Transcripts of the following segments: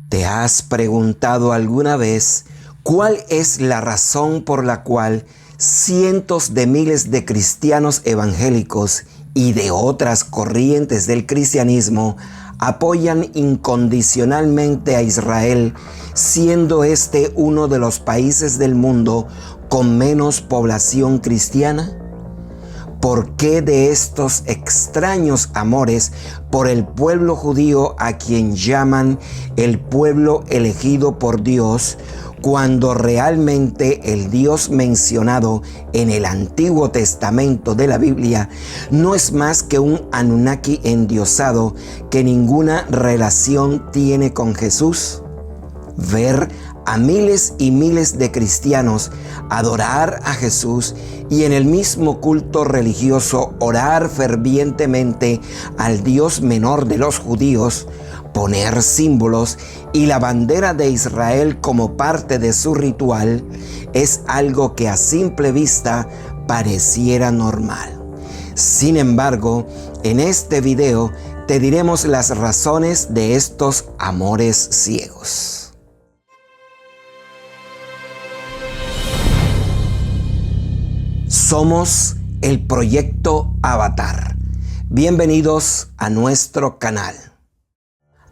¿Te has preguntado alguna vez cuál es la razón por la cual cientos de miles de cristianos evangélicos y de otras corrientes del cristianismo apoyan incondicionalmente a Israel, siendo este uno de los países del mundo con menos población cristiana? ¿Por qué de estos extraños amores por el pueblo judío, a quien llaman el pueblo elegido por Dios, cuando realmente el Dios mencionado en el Antiguo Testamento de la Biblia no es más que un Anunnaki endiosado que ninguna relación tiene con Jesús? Ver a miles y miles de cristianos adorar a Jesús y en el mismo culto religioso orar fervientemente al Dios menor de los judíos, poner símbolos y la bandera de Israel como parte de su ritual, es algo que a simple vista pareciera normal. Sin embargo, en este video te diremos las razones de estos amores ciegos. Somos el Proyecto Avatar. Bienvenidos a nuestro canal.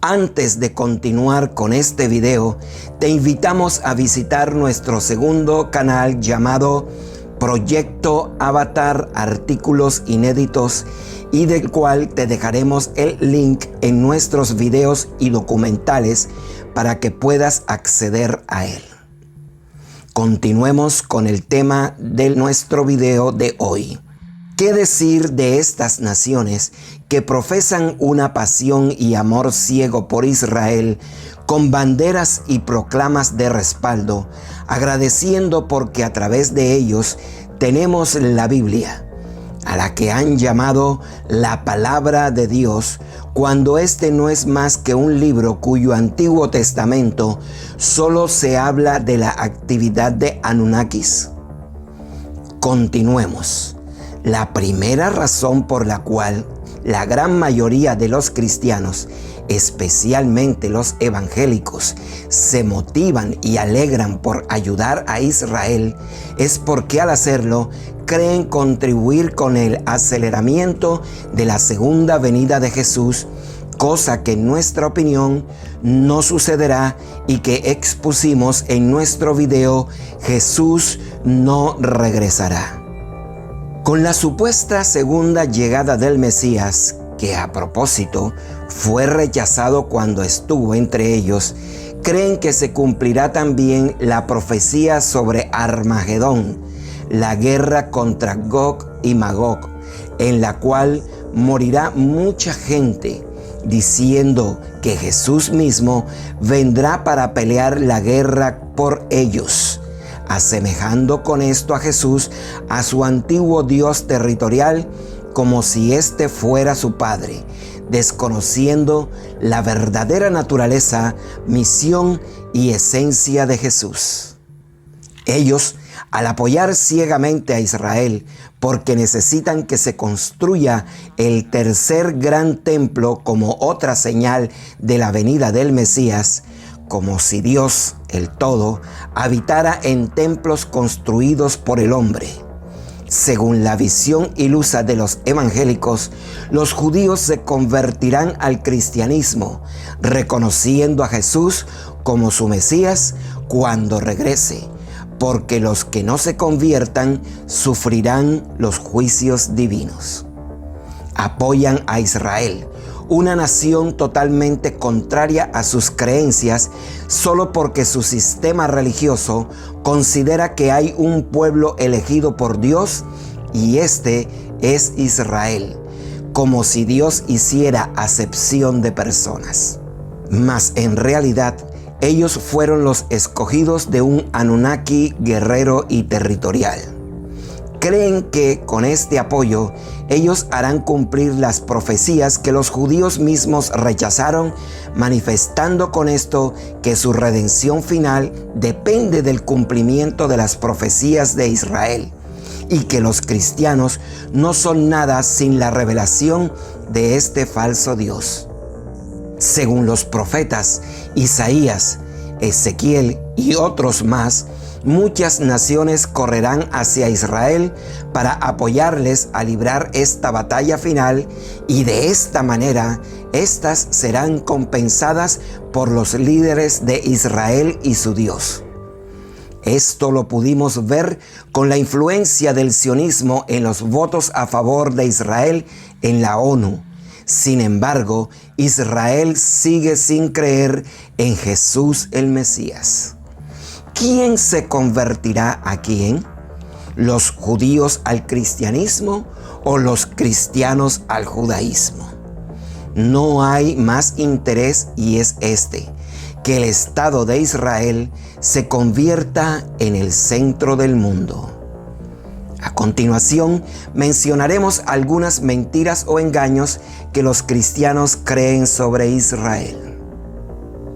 Antes de continuar con este video, te invitamos a visitar nuestro segundo canal llamado Proyecto Avatar Artículos Inéditos, y del cual te dejaremos el link en nuestros videos y documentales para que puedas acceder a él. Continuemos con el tema de nuestro video de hoy. ¿Qué decir de estas naciones que profesan una pasión y amor ciego por Israel, con banderas y proclamas de respaldo, agradeciendo porque a través de ellos tenemos la Biblia, a la que han llamado la palabra de Dios, cuando este no es más que un libro cuyo Antiguo Testamento solo se habla de la actividad de Anunnakis? Continuemos. La primera razón por la cual la gran mayoría de los cristianos, especialmente los evangélicos, se motivan y alegran por ayudar a Israel es porque al hacerlo creen contribuir con el aceleramiento de la segunda venida de Jesús, cosa que en nuestra opinión no sucederá y que expusimos en nuestro video Jesús no regresará. Con la supuesta segunda llegada del Mesías, que a propósito fue rechazado cuando estuvo entre ellos, creen que se cumplirá también la profecía sobre Armagedón, la guerra contra Gog y Magog, en la cual morirá mucha gente, diciendo que Jesús mismo vendrá para pelear la guerra por ellos, asemejando con esto a Jesús a su antiguo Dios territorial, como si éste fuera su padre, desconociendo la verdadera naturaleza, misión y esencia de Jesús. Ellos, al apoyar ciegamente a Israel porque necesitan que se construya el tercer gran templo como otra señal de la venida del Mesías, como si Dios, el Todo, habitara en templos construidos por el hombre. Según la visión ilusa de los evangélicos, los judíos se convertirán al cristianismo, reconociendo a Jesús como su Mesías cuando regrese, porque los que no se conviertan sufrirán los juicios divinos. Apoyan a Israel, una nación totalmente contraria a sus creencias, solo porque su sistema religioso considera que hay un pueblo elegido por Dios y este es Israel, como si Dios hiciera acepción de personas. Mas en realidad, ellos fueron los escogidos de un Anunnaki guerrero y territorial. Creen que con este apoyo ellos harán cumplir las profecías que los judíos mismos rechazaron, manifestando con esto que su redención final depende del cumplimiento de las profecías de Israel, y que los cristianos no son nada sin la revelación de este falso Dios. Según los profetas Isaías, Ezequiel y otros más, muchas naciones correrán hacia Israel para apoyarles a librar esta batalla final, y de esta manera estas serán compensadas por los líderes de Israel y su Dios. Esto lo pudimos ver con la influencia del sionismo en los votos a favor de Israel en la ONU. Sin embargo, Israel sigue sin creer en Jesús el Mesías. ¿Quién se convertirá a quién? ¿Los judíos al cristianismo o los cristianos al judaísmo? No hay más interés, y es este: que el Estado de Israel se convierta en el centro del mundo. A continuación, mencionaremos algunas mentiras o engaños que los cristianos creen sobre Israel.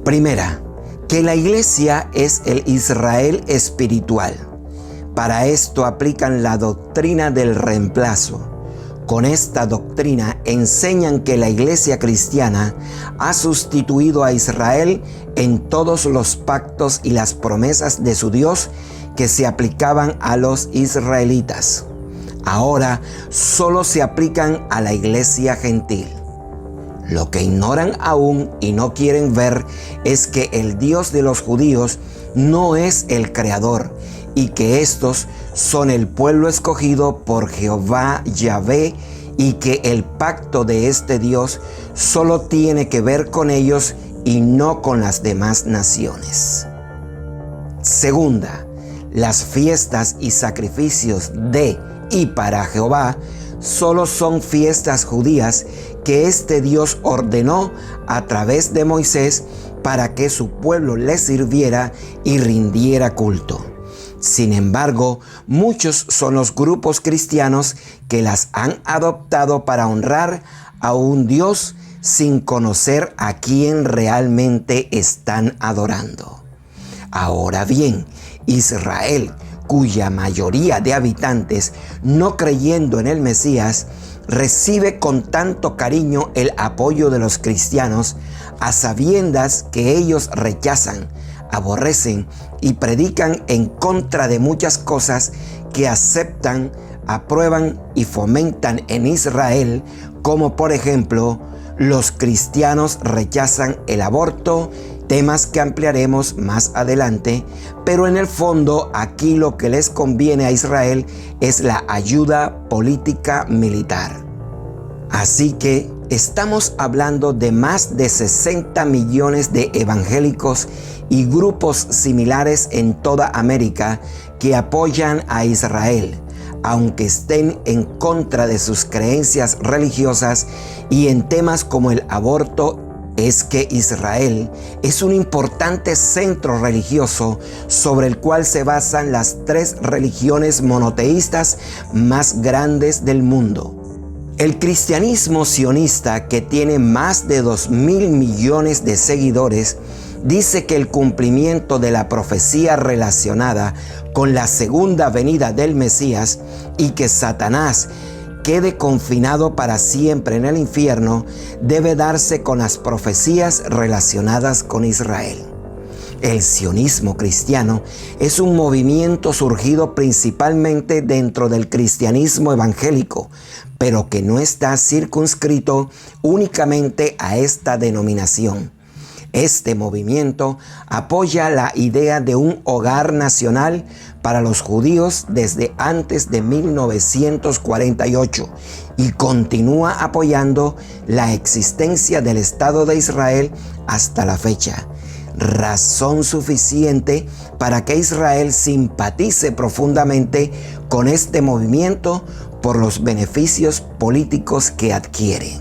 Primera, que la iglesia es el Israel espiritual. Para esto aplican la doctrina del reemplazo. Con esta doctrina enseñan que la iglesia cristiana ha sustituido a Israel en todos los pactos y las promesas de su Dios que se aplicaban a los israelitas. Ahora solo se aplican a la iglesia gentil. Lo que ignoran aún y no quieren ver es que el Dios de los judíos no es el creador, y que estos son el pueblo escogido por Jehová Yahvé, y que el pacto de este Dios solo tiene que ver con ellos y no con las demás naciones. Segunda, las fiestas y sacrificios de y para Jehová solo son fiestas judías que este Dios ordenó a través de Moisés para que su pueblo le sirviera y rindiera culto. Sin embargo, muchos son los grupos cristianos que las han adoptado para honrar a un Dios sin conocer a quién realmente están adorando. Ahora bien, Israel, cuya mayoría de habitantes, no creyendo en el Mesías, recibe con tanto cariño el apoyo de los cristianos, a sabiendas que ellos rechazan, aborrecen y predican en contra de muchas cosas que aceptan, aprueban y fomentan en Israel, como por ejemplo, los cristianos rechazan el aborto, temas que ampliaremos más adelante, pero en el fondo aquí lo que les conviene a Israel es la ayuda política militar. Así que estamos hablando de más de 60 millones de evangélicos y grupos similares en toda América que apoyan a Israel, aunque estén en contra de sus creencias religiosas y en temas como el aborto. Es que Israel es un importante centro religioso sobre el cual se basan las 3 religiones monoteístas más grandes del mundo. El cristianismo sionista, que tiene más de 2.000 millones de seguidores, dice que el cumplimiento de la profecía relacionada con la segunda venida del Mesías y que Satanás quede confinado para siempre en el infierno debe darse con las profecías relacionadas con Israel. El sionismo cristiano es un movimiento surgido principalmente dentro del cristianismo evangélico, pero que no está circunscrito únicamente a esta denominación. Este movimiento apoya la idea de un hogar nacional para los judíos desde antes de 1948 y continúa apoyando la existencia del Estado de Israel hasta la fecha. Razón suficiente para que Israel simpatice profundamente con este movimiento por los beneficios políticos que adquiere.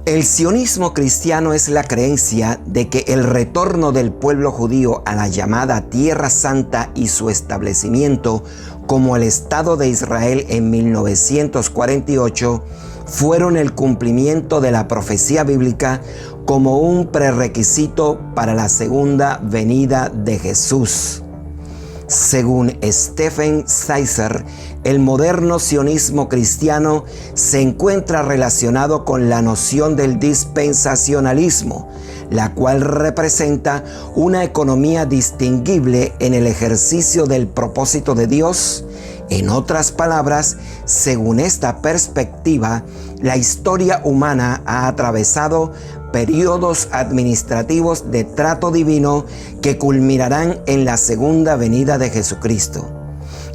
El sionismo cristiano es la creencia de que el retorno del pueblo judío a la llamada Tierra Santa y su establecimiento como el Estado de Israel en 1948 fueron el cumplimiento de la profecía bíblica como un prerequisito para la segunda venida de Jesús. Según Stephen Sizer, el moderno sionismo cristiano se encuentra relacionado con la noción del dispensacionalismo, la cual representa una economía distinguible en el ejercicio del propósito de Dios. En otras palabras, según esta perspectiva, la historia humana ha atravesado periodos administrativos de trato divino que culminarán en la segunda venida de Jesucristo.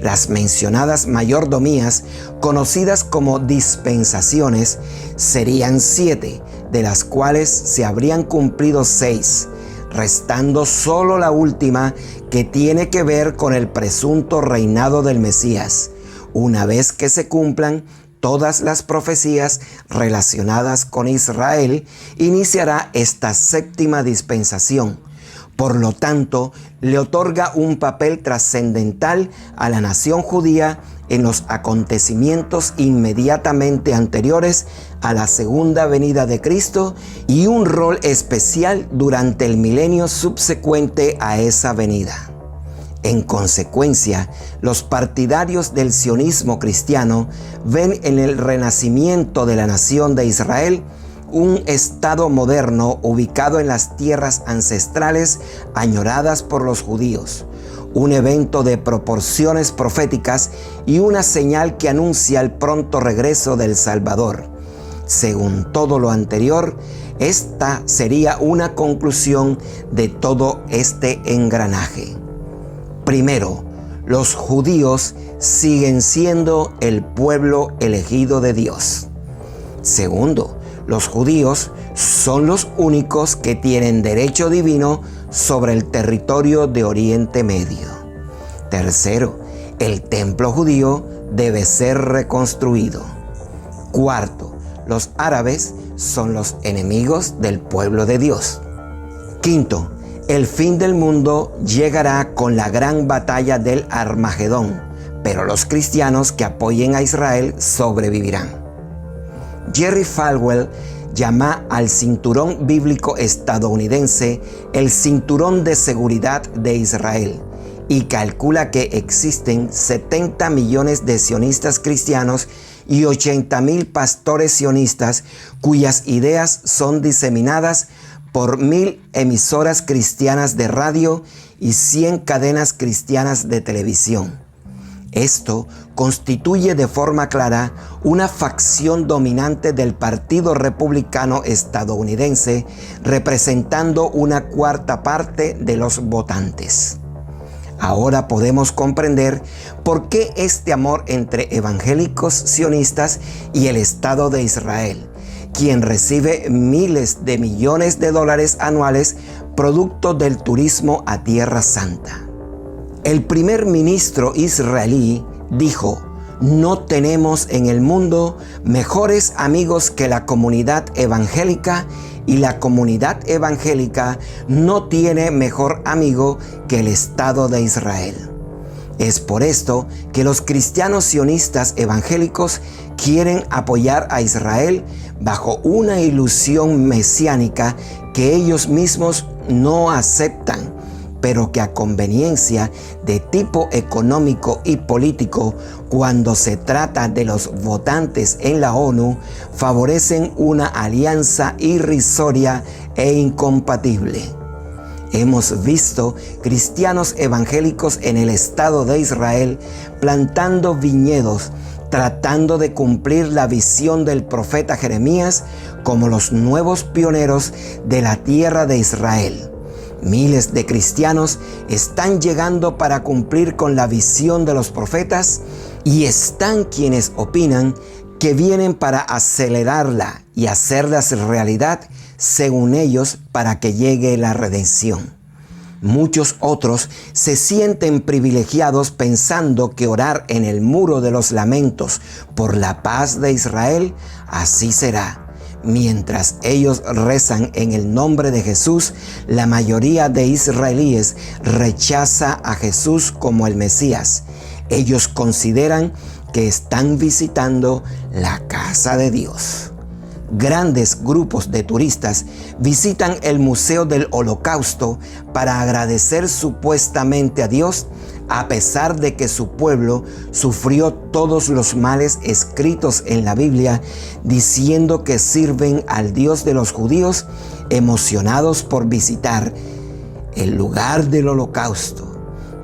Las mencionadas mayordomías, conocidas como dispensaciones, serían 7, de las cuales se habrían cumplido 6, restando solo la última, que tiene que ver con el presunto reinado del Mesías. Una vez que se cumplan todas las profecías relacionadas con Israel, iniciará esta 7ª dispensación. Por lo tanto, le otorga un papel trascendental a la nación judía en los acontecimientos inmediatamente anteriores a la segunda venida de Cristo y un rol especial durante el milenio subsecuente a esa venida. En consecuencia, los partidarios del sionismo cristiano ven en el renacimiento de la nación de Israel un estado moderno ubicado en las tierras ancestrales añoradas por los judíos, un evento de proporciones proféticas y una señal que anuncia el pronto regreso del Salvador. Según todo lo anterior, esta sería una conclusión de todo este engranaje. Primero, los judíos siguen siendo el pueblo elegido de Dios. Segundo, los judíos son los únicos que tienen derecho divino sobre el territorio de Oriente Medio. Tercero, el templo judío debe ser reconstruido. Cuarto, los árabes son los enemigos del pueblo de Dios. Quinto, el fin del mundo llegará con la gran batalla del Armagedón, pero los cristianos que apoyen a Israel sobrevivirán. Jerry Falwell llama al cinturón bíblico estadounidense el cinturón de seguridad de Israel y calcula que existen 70 millones de sionistas cristianos y 80,000 pastores sionistas cuyas ideas son diseminadas por 1,000 emisoras cristianas de radio y 100 cadenas cristianas de televisión. Esto constituye de forma clara una facción dominante del Partido Republicano estadounidense, representando una 1/4 parte de los votantes. Ahora podemos comprender por qué este amor entre evangélicos sionistas y el Estado de Israel, quien recibe miles de millones de dólares anuales producto del turismo a Tierra Santa. El primer ministro israelí dijo: "No tenemos en el mundo mejores amigos que la comunidad evangélica y la comunidad evangélica no tiene mejor amigo que el Estado de Israel". Es por esto que los cristianos sionistas evangélicos quieren apoyar a Israel bajo una ilusión mesiánica que ellos mismos no aceptan, pero que a conveniencia de tipo económico y político, cuando se trata de los votantes en la ONU, favorecen una alianza irrisoria e incompatible. Hemos visto cristianos evangélicos en el Estado de Israel plantando viñedos, tratando de cumplir la visión del profeta Jeremías como los nuevos pioneros de la tierra de Israel. Miles de cristianos están llegando para cumplir con la visión de los profetas y están quienes opinan que vienen para acelerarla y hacerlas realidad según ellos para que llegue la redención. Muchos otros se sienten privilegiados pensando que orar en el muro de los lamentos por la paz de Israel, así será. Mientras ellos rezan en el nombre de Jesús, la mayoría de israelíes rechaza a Jesús como el Mesías. Ellos consideran que están visitando la casa de Dios. Grandes grupos de turistas visitan el Museo del Holocausto para agradecer supuestamente a Dios, a pesar de que su pueblo sufrió todos los males escritos en la Biblia, diciendo que sirven al Dios de los judíos, emocionados por visitar el lugar del Holocausto,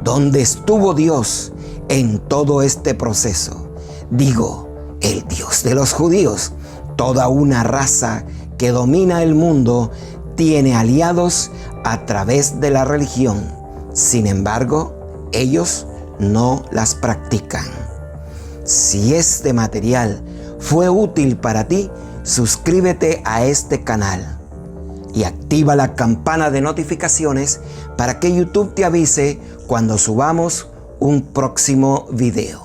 donde estuvo Dios en todo este proceso. Digo, el Dios de los judíos. Toda una raza que domina el mundo tiene aliados a través de la religión. Sin embargo, ellos no las practican. Si este material fue útil para ti, suscríbete a este canal y activa la campana de notificaciones para que YouTube te avise cuando subamos un próximo video.